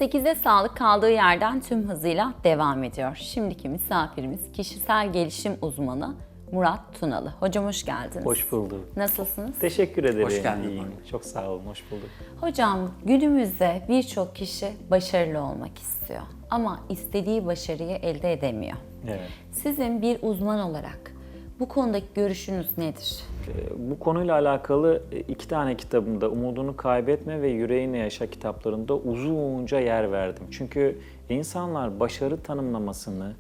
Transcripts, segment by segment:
8'e sağlık kaldığı yerden tüm hızıyla devam ediyor. Şimdiki misafirimiz kişisel gelişim uzmanı Murat Tunalı. Hocam hoş geldiniz. Hoş bulduk. Nasılsınız? Teşekkür ederim. Hoş geldin. İyiyim. Çok sağ olun, hoş bulduk. Hocam günümüzde birçok kişi başarılı olmak istiyor ama istediği başarıyı elde edemiyor. Evet. Sizin bir uzman olarak bu konudaki görüşünüz nedir? Bu konuyla alakalı 2 tane kitabımda Umudunu Kaybetme ve Yüreğinle Yaşa kitaplarında uzunca yer verdim. Çünkü insanlar başarı tanımlamasını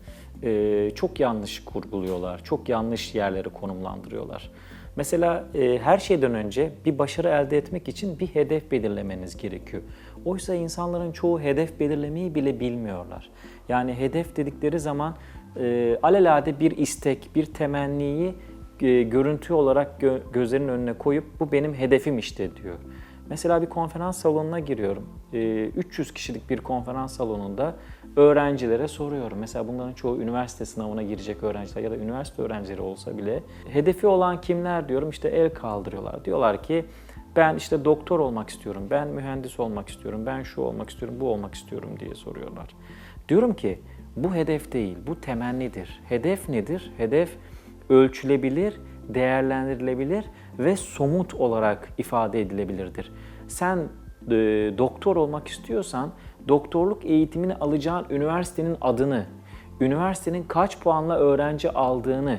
çok yanlış kurguluyorlar, çok yanlış yerlere konumlandırıyorlar. Mesela her şeyden önce bir başarı elde etmek için bir hedef belirlemeniz gerekiyor. Oysa insanların çoğu hedef belirlemeyi bile bilmiyorlar. Yani hedef dedikleri zaman alelade bir istek, bir temenniyi görüntü olarak gözlerinin önüne koyup bu benim hedefim işte diyor. Mesela bir konferans salonuna giriyorum. 300 kişilik bir konferans salonunda öğrencilere soruyorum. Mesela bunların çoğu üniversite sınavına girecek öğrenciler ya da üniversite öğrencileri olsa bile hedefi olan kimler diyorum, işte el kaldırıyorlar. Diyorlar ki ben işte doktor olmak istiyorum, ben mühendis olmak istiyorum, ben şu olmak istiyorum, bu olmak istiyorum diye soruyorlar. Diyorum ki bu hedef değil, bu temennidir. Hedef nedir? Hedef ölçülebilir, değerlendirilebilir ve somut olarak ifade edilebilirdir. Sen doktor olmak istiyorsan doktorluk eğitimini alacağın üniversitenin adını, üniversitenin kaç puanla öğrenci aldığını,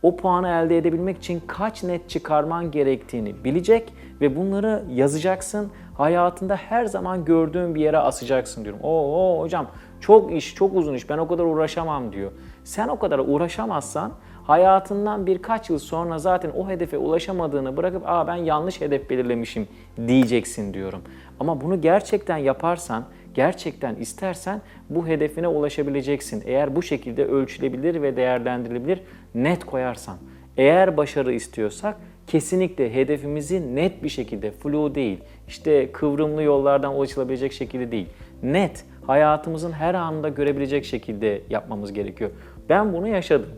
o puanı elde edebilmek için kaç net çıkarman gerektiğini bilecek ve bunları yazacaksın. Hayatında her zaman gördüğün bir yere asacaksın diyorum. Oo hocam çok iş, çok uzun iş, ben o kadar uğraşamam diyor. Sen o kadar uğraşamazsan hayatından birkaç yıl sonra zaten o hedefe ulaşamadığını bırakıp ben yanlış hedef belirlemişim diyeceksin diyorum. Ama bunu gerçekten yaparsan, gerçekten istersen bu hedefine ulaşabileceksin. Eğer bu şekilde ölçülebilir ve değerlendirilebilir net koyarsan. Eğer başarı istiyorsak kesinlikle hedefimizi net bir şekilde, flu değil, işte kıvrımlı yollardan ulaşılabilecek şekilde değil, net, hayatımızın her anında görebilecek şekilde yapmamız gerekiyor. Ben bunu yaşadım.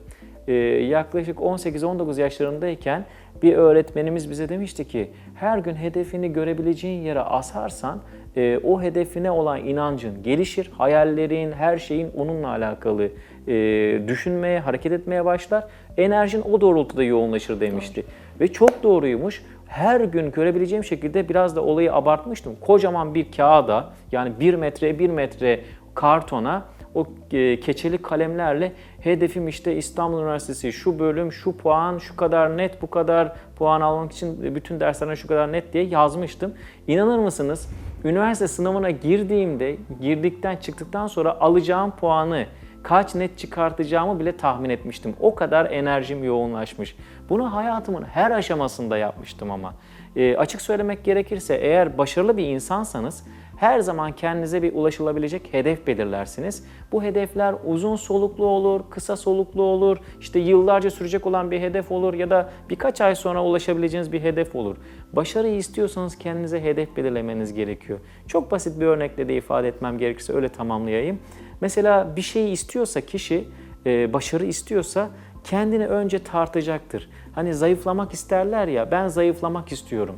Yaklaşık 18-19 yaşlarındayken bir öğretmenimiz bize demişti ki her gün hedefini görebileceğin yere asarsan o hedefine olan inancın gelişir, hayallerin, her şeyin onunla alakalı düşünmeye, hareket etmeye başlar, enerjin o doğrultuda yoğunlaşır demişti. Ve çok doğruymuş. Her gün görebileceğim şekilde biraz da olayı abartmıştım. Kocaman bir kağıda, yani 1 metre 1 metre kartona o keçeli kalemlerle hedefim işte İstanbul Üniversitesi, şu bölüm, şu puan, şu kadar net, bu kadar puan almak için bütün derslerine şu kadar net diye yazmıştım. İnanır mısınız? Üniversite sınavına girdikten çıktıktan sonra alacağım puanı kaç net çıkartacağımı bile tahmin etmiştim. O kadar enerjim yoğunlaşmış. Bunu hayatımın her aşamasında yapmıştım ama. Açık söylemek gerekirse eğer başarılı bir insansanız her zaman kendinize bir ulaşılabilecek hedef belirlersiniz. Bu hedefler uzun soluklu olur, kısa soluklu olur, işte yıllarca sürecek olan bir hedef olur ya da birkaç ay sonra ulaşabileceğiniz bir hedef olur. Başarıyı istiyorsanız kendinize hedef belirlemeniz gerekiyor. Çok basit bir örnekle de ifade etmem gerekirse öyle tamamlayayım. Mesela bir şeyi istiyorsa kişi, başarı istiyorsa kendini önce tartacaktır. Hani zayıflamak isterler ya, ben zayıflamak istiyorum.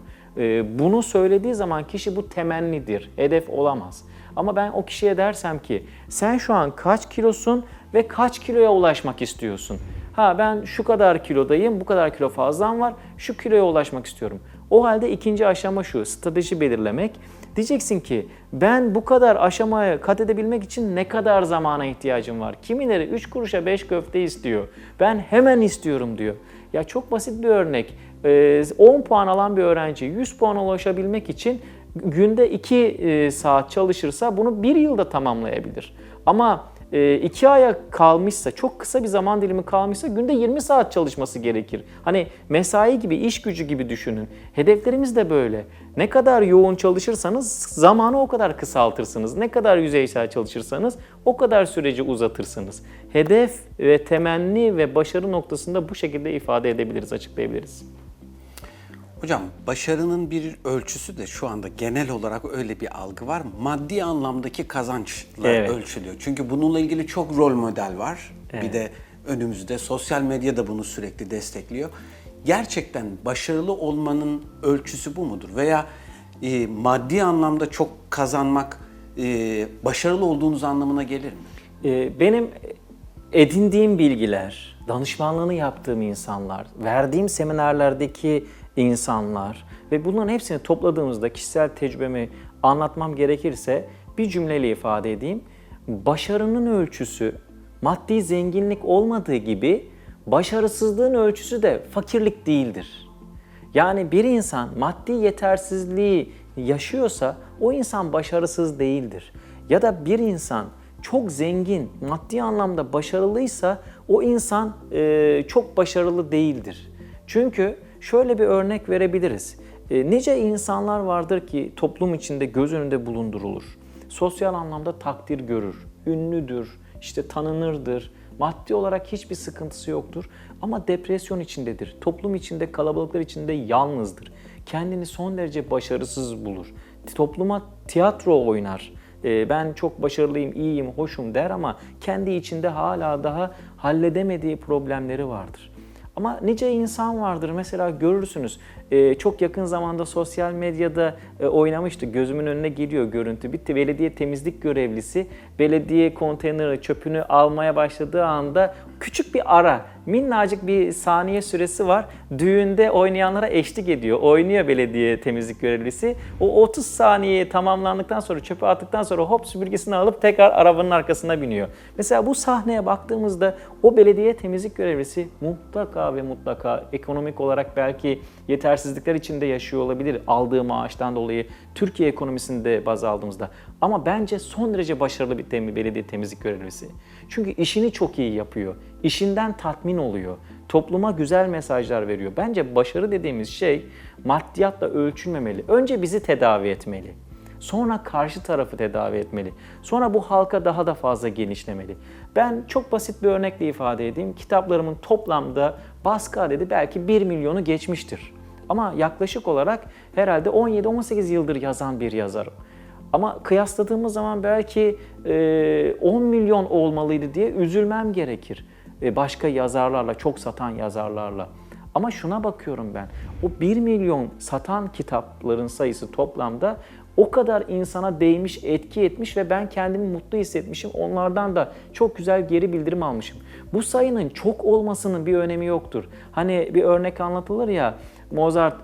Bunu söylediği zaman kişi bu temennidir, hedef olamaz. Ama ben o kişiye dersem ki sen şu an kaç kilosun ve kaç kiloya ulaşmak istiyorsun? Ben şu kadar kilodayım, bu kadar kilo fazlam var, şu kiloya ulaşmak istiyorum. O halde ikinci aşama şu, strateji belirlemek. Diyeceksin ki ben bu kadar aşamaya kat edebilmek için ne kadar zamana ihtiyacım var? Kimileri 3 kuruşa 5 köfte istiyor. Ben hemen istiyorum diyor. Ya çok basit bir örnek. 10 puan alan bir öğrenci 100 puana ulaşabilmek için günde 2 saat çalışırsa bunu 1 yılda tamamlayabilir. Ama 2 aya kalmışsa, çok kısa bir zaman dilimi kalmışsa günde 20 saat çalışması gerekir. Hani mesai gibi, iş gücü gibi düşünün. Hedeflerimiz de böyle. Ne kadar yoğun çalışırsanız zamanı o kadar kısaltırsınız. Ne kadar yüzeysel çalışırsanız o kadar süreci uzatırsınız. Hedef ve temenni ve başarı noktasında bu şekilde ifade edebiliriz, açıklayabiliriz. Hocam başarının bir ölçüsü de şu anda genel olarak öyle bir algı var. Maddi anlamdaki kazançla ölçülüyor. Çünkü bununla ilgili çok rol model var. Evet. Bir de önümüzde sosyal medya da bunu sürekli destekliyor. Gerçekten başarılı olmanın ölçüsü bu mudur? Veya maddi anlamda çok kazanmak başarılı olduğunuz anlamına gelir mi? Benim edindiğim bilgiler, danışmanlığını yaptığım insanlar, verdiğim seminerlerdeki insanlar ve bunların hepsini topladığımızda kişisel tecrübemi anlatmam gerekirse bir cümleyle ifade edeyim. Başarının ölçüsü maddi zenginlik olmadığı gibi başarısızlığın ölçüsü de fakirlik değildir. Yani bir insan maddi yetersizliği yaşıyorsa o insan başarısız değildir. Ya da bir insan çok zengin, maddi anlamda başarılıysa o insan çok başarılı değildir. Çünkü şöyle bir örnek verebiliriz. Nice insanlar vardır ki toplum içinde göz önünde bulundurulur. Sosyal anlamda takdir görür, ünlüdür, işte tanınırdır. Maddi olarak hiçbir sıkıntısı yoktur ama depresyon içindedir. Toplum içinde, kalabalıklar içinde yalnızdır. Kendini son derece başarısız bulur. Topluma tiyatro oynar. Ben çok başarılıyım, iyiyim, hoşum der ama kendi içinde hala daha halledemediği problemleri vardır. Ama nice insan vardır, mesela görürsünüz, çok yakın zamanda sosyal medyada oynamıştı, gözümün önüne geliyor görüntü. Bitti, belediye temizlik görevlisi belediye konteyneri çöpünü almaya başladığı anda küçük bir ara, minnacık bir saniye süresi var. Düğünde oynayanlara eşlik ediyor, oynuyor belediye temizlik görevlisi. O 30 saniye tamamlandıktan sonra, çöpü attıktan sonra hop süpürgesini alıp tekrar arabanın arkasına biniyor. Mesela bu sahneye baktığımızda o belediye temizlik görevlisi mutlaka ve mutlaka ekonomik olarak belki yetersizlikler içinde yaşıyor olabilir aldığı maaştan dolayı Türkiye ekonomisinde baz aldığımızda. Ama bence son derece başarılı bir belediye temizlik görevlisi. Çünkü işini çok iyi yapıyor. İşinden tatmin oluyor. Topluma güzel mesajlar veriyor. Bence başarı dediğimiz şey maddiyatla ölçülmemeli. Önce bizi tedavi etmeli. Sonra karşı tarafı tedavi etmeli. Sonra bu halka daha da fazla genişlemeli. Ben çok basit bir örnekle ifade edeyim. Kitaplarımın toplamda baskı adedi belki 1 milyonu geçmiştir. Ama yaklaşık olarak herhalde 17-18 yıldır yazan bir yazarım. Ama kıyasladığımız zaman belki 10 milyon olmalıydı diye üzülmem gerekir. Başka yazarlarla, çok satan yazarlarla. Ama şuna bakıyorum ben, o 1 milyon satan kitapların sayısı toplamda o kadar insana değmiş, etki etmiş ve ben kendimi mutlu hissetmişim. Onlardan da çok güzel geri bildirim almışım. Bu sayının çok olmasının bir önemi yoktur. Hani bir örnek anlatılır ya, Mozart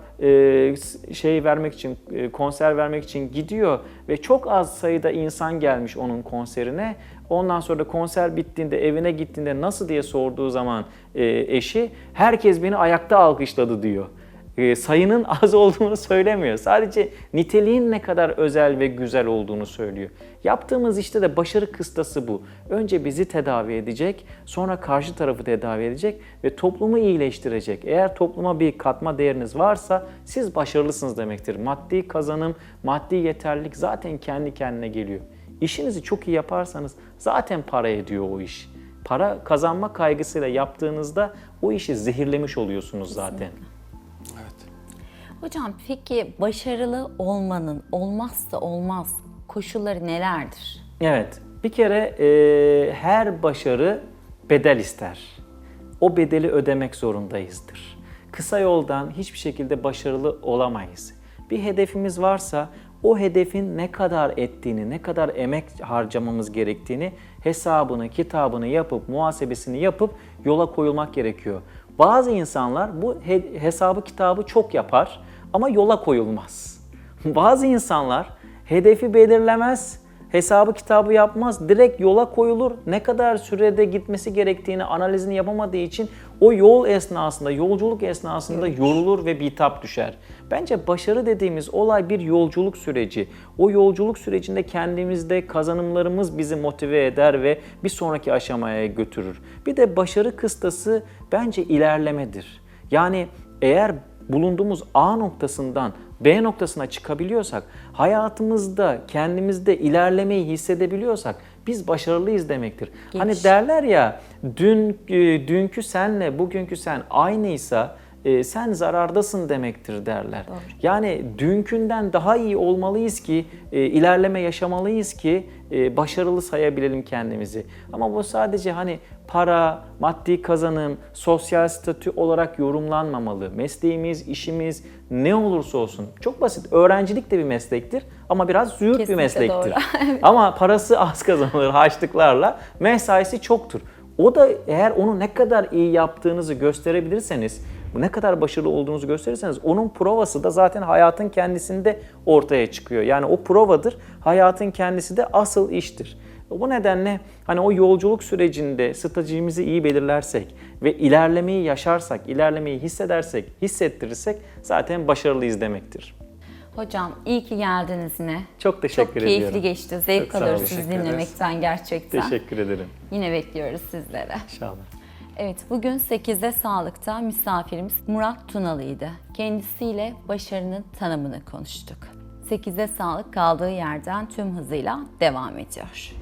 vermek için, konser vermek için gidiyor ve çok az sayıda insan gelmiş onun konserine. Ondan sonra da konser bittiğinde, evine gittiğinde nasıl diye sorduğu zaman eşi, herkes beni ayakta alkışladı diyor. Sayının az olduğunu söylemiyor. Sadece niteliğin ne kadar özel ve güzel olduğunu söylüyor. Yaptığımız işte de başarı kıstası bu. Önce bizi tedavi edecek, sonra karşı tarafı tedavi edecek ve toplumu iyileştirecek. Eğer topluma bir katma değeriniz varsa siz başarılısınız demektir. Maddi kazanım, maddi yeterlilik zaten kendi kendine geliyor. İşinizi çok iyi yaparsanız zaten para ediyor o iş. Para kazanma kaygısıyla yaptığınızda o işi zehirlemiş oluyorsunuz zaten. Hocam peki başarılı olmanın olmazsa olmaz koşulları nelerdir? Evet, bir kere her başarı bedel ister. O bedeli ödemek zorundayızdır. Kısa yoldan hiçbir şekilde başarılı olamayız. Bir hedefimiz varsa o hedefin ne kadar ettiğini, ne kadar emek harcamamız gerektiğini hesabını, kitabını yapıp, muhasebesini yapıp yola koyulmak gerekiyor. Bazı insanlar bu hesabı kitabı çok yapar ama yola koyulmaz. Bazı insanlar hedefi belirlemez, hesabı kitabı yapmaz, direkt yola koyulur. Ne kadar sürede gitmesi gerektiğini analizini yapamadığı için o yolculuk esnasında yorulur ve bitap düşer. Bence başarı dediğimiz olay bir yolculuk süreci. O yolculuk sürecinde kendimizde kazanımlarımız bizi motive eder ve bir sonraki aşamaya götürür. Bir de başarı kıstası bence ilerlemedir. Yani eğer bulunduğumuz A noktasından B noktasına çıkabiliyorsak, hayatımızda kendimizde ilerlemeyi hissedebiliyorsak biz başarılıyız demektir. Hani derler ya, dünkü senle bugünkü sen aynıysa sen zarardasın demektir derler. Yani dünkünden daha iyi olmalıyız ki, ilerleme yaşamalıyız ki başarılı sayabilelim kendimizi. Ama bu sadece hani para, maddi kazanım, sosyal statü olarak yorumlanmamalı. Mesleğimiz, işimiz ne olursa olsun. Çok basit. Öğrencilik de bir meslektir ama biraz züğürt bir Kesinlikle meslektir. doğru. Ama parası az kazanılır harçlıklarla, mesaisi çoktur. O da eğer onu ne kadar iyi yaptığınızı gösterebilirseniz, ne kadar başarılı olduğunuzu gösterirseniz onun provası da zaten hayatın kendisinde ortaya çıkıyor. Yani o provadır, hayatın kendisi de asıl iştir. Bu nedenle hani o yolculuk sürecinde stratejimizi iyi belirlersek ve ilerlemeyi yaşarsak, ilerlemeyi hissedersek, hissettirirsek zaten başarılıyız demektir. Hocam iyi ki geldiniz yine. Çok teşekkür ediyorum. Çok keyifli geçti. Zevk Çok sağ olun. alıyoruz sizi Teşekkür ederiz. dinlemekten gerçekten. Teşekkür ederim. Yine bekliyoruz sizlere. İnşallah. Evet, bugün 8'de Sağlık'ta misafirimiz Murat Tunalı'ydı. Kendisiyle başarının tanımını konuştuk. 8'de Sağlık kaldığı yerden tüm hızıyla devam ediyor.